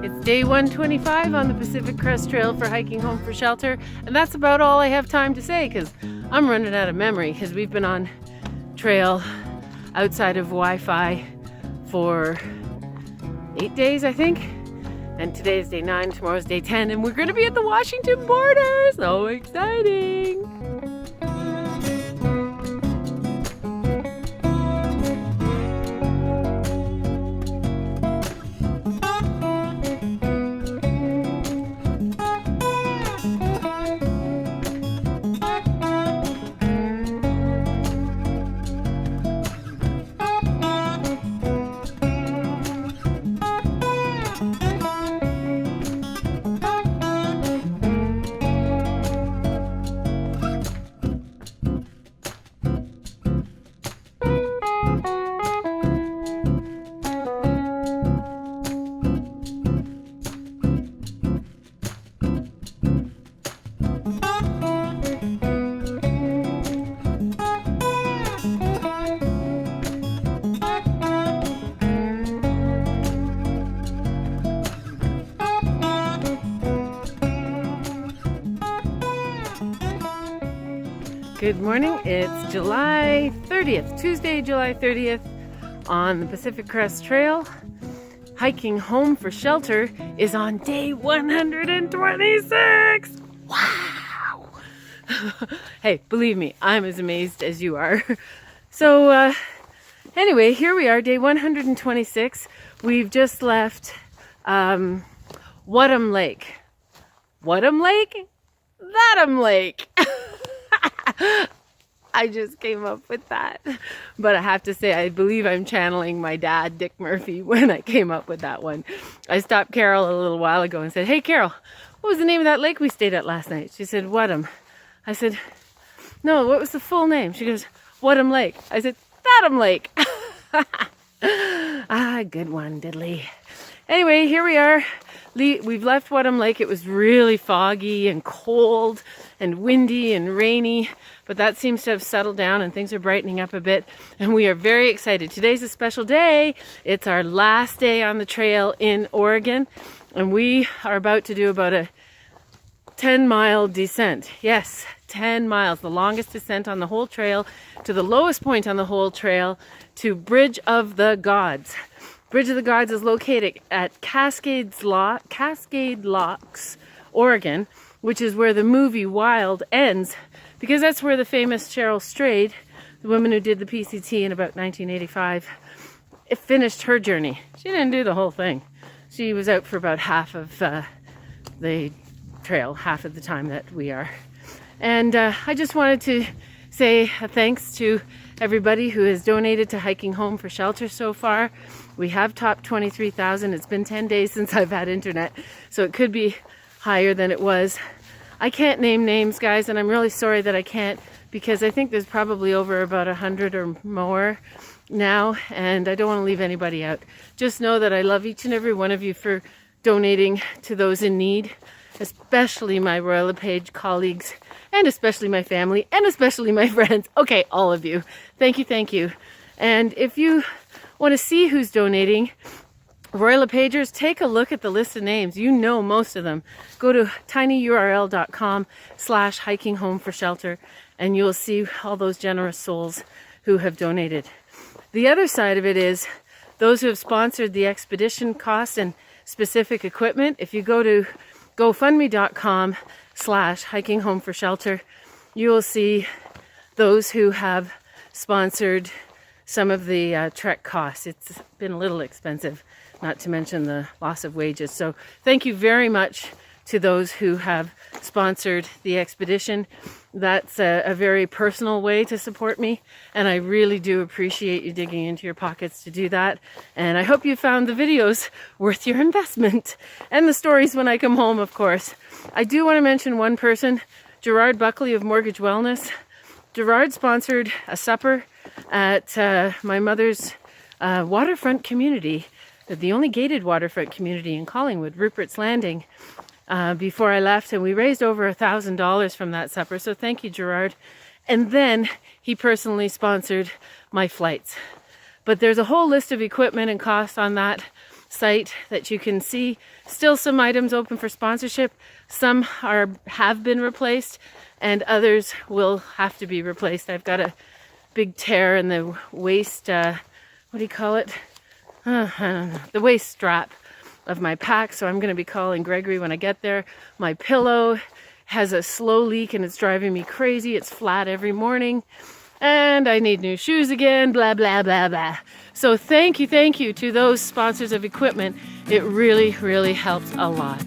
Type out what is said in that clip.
It's day 125 on the Pacific Crest Trail for hiking home for shelter, and that's about all I have time to say because I'm running out of memory because we've been on trail outside of Wi-Fi for 8 days, I think. And today's day 9, tomorrow's day 10, and we're going to be at the Washington border. So exciting! Good morning, it's July 30th, Tuesday, July 30th on the Pacific Crest Trail. Hiking home for shelter is on day 126. Wow! Hey, believe me, I'm as amazed as you are. So anyway, here we are, day 126. We've just left Wadham Lake. Wadham Lake? Thatham Lake! I just came up with that. But I have to say, I believe I'm channeling my dad, Dick Murphy, when I came up with that one. I stopped Carol a little while ago and said, "Hey, Carol, what was the name of that lake we stayed at last night?" She said, "Wadham." I said, "No, what was the full name?" She goes, "Wadham Lake." I said, "Thatham Lake." Ah, good one, diddly. Anyway, here we are. We've left Wadham Lake. It was really foggy and cold and windy and rainy, but that seems to have settled down and things are brightening up a bit, and we are very excited. Today's a special day. It's our last day on the trail in Oregon, and we are about to do about a 10-mile descent. Yes, 10 miles, the longest descent on the whole trail to the lowest point on the whole trail to Bridge of the Gods. Bridge of the Gods is located at Cascade Locks, Oregon, which is where the movie Wild ends, because that's where the famous Cheryl Strayed, the woman who did the PCT in about 1985, finished her journey. She didn't do the whole thing. She was out for about half of the trail, half of the time that we are. And I just wanted to say thanks to everybody who has donated to Hiking Home for Shelter so far. We have topped 23,000. It's been 10 days since I've had internet, so it could be higher than it was. I can't name names, guys, and I'm really sorry that I can't, because I think there's probably over about 100 or more now, and I don't want to leave anybody out. Just know that I love each and every one of you for donating to those in need, especially my Royal LePage colleagues, and especially my family, and especially my friends. Okay, all of you. Thank you, thank you. And if you want to see who's donating, Royal LePagers, take a look at the list of names. You know most of them. Go to tinyurl.com/hiking home for shelter, and you'll see all those generous souls who have donated. The other side of it is those who have sponsored the expedition costs and specific equipment. If you go to gofundme.com/hiking home for shelter, you will see those who have sponsored some of the trek costs. It's been a little expensive, not to mention the loss of wages. So thank you very much to those who have sponsored the expedition. That's a very personal way to support me, and I really do appreciate you digging into your pockets to do that. And I hope you found the videos worth your investment, and the stories when I come home, of course. I do want to mention one person, Gerard Buckley of Mortgage Wellness. Gerard sponsored a supper at my mother's waterfront community, the only gated waterfront community in Collingwood, Rupert's Landing, before I left, and we raised over $1,000 from that supper. So thank you, Gerard. And then he personally sponsored my flights. But there's a whole list of equipment and costs on that site that you can see. Still some items open for sponsorship. Some have been replaced and others will have to be replaced. I've got a big tear in the waist, what do you call it? I don't know, the waist strap of my pack, so I'm going to be calling Gregory when I get there. My pillow has a slow leak and it's driving me crazy. It's flat every morning and I need new shoes again, blah, blah, blah, blah. So thank you to those sponsors of equipment. It really, really helps a lot.